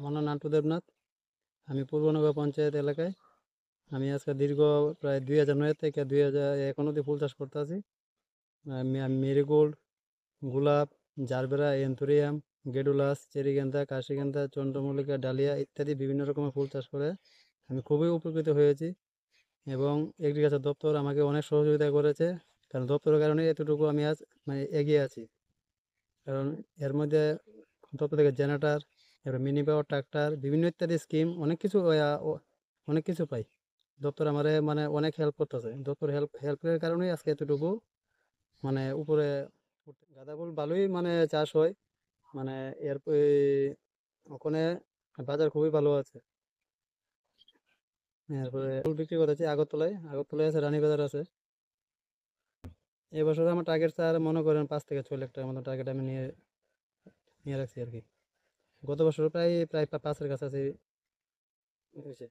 আমার নাম নান্টু দেবনাথ। আমি পূর্বনগর পঞ্চায়েত এলাকায়। আমি আজকে দীর্ঘ প্রায় 2009 থেকে 2001 অব্দি ফুল চাষ করতে আছি। আমি মেরিগোল্ড, গোলাপ, জারবেরা, এন্থুরিয়াম, গেডুলাস, চেরিগেন্দা, কাশিগেন্দা, চন্দ্রমল্লিকা, ডালিয়া ইত্যাদি বিভিন্ন রকমের ফুল চাষ করে আমি খুবই উপকৃত হয়েছি। এবং এগ্রিকালচার দপ্তর আমাকে অনেক সহযোগিতা করেছে, কারণ দপ্তরের কারণে এতটুকু আমি আজ মানে এগিয়ে আছি। কারণ এর মধ্যে দপ্তর থেকে জেনারেটর, এবার মিনি পাওয়ার ট্রাক্টর, বিভিন্ন ইত্যাদি স্কিম অনেক কিছু অনেক কিছু পাই। দপ্তর আমারে মানে অনেক হেল্প করতেছে। দপ্তর হেল্পের কারণেই আজকে এতটুকু মানে উপরে গাঁদা ফুল ভালোই মানে চাষ হয়। মানে ওখানে বাজার খুবই ভালো আছে। এরপরে ফুল বিক্রি করেছি আগরতলায়, আগরতলায় আছে, রানীবাজার আছে। এবছর আমার টার্গেট স্যার মনে করেন 5 থেকে 6 লাখ টাকার মতো টার্গেট আমি নিয়ে নিয়ে রাখছি আর কি। গত বছর প্রায় প্রায় 5-এর কাছাকাছি হয়েছে।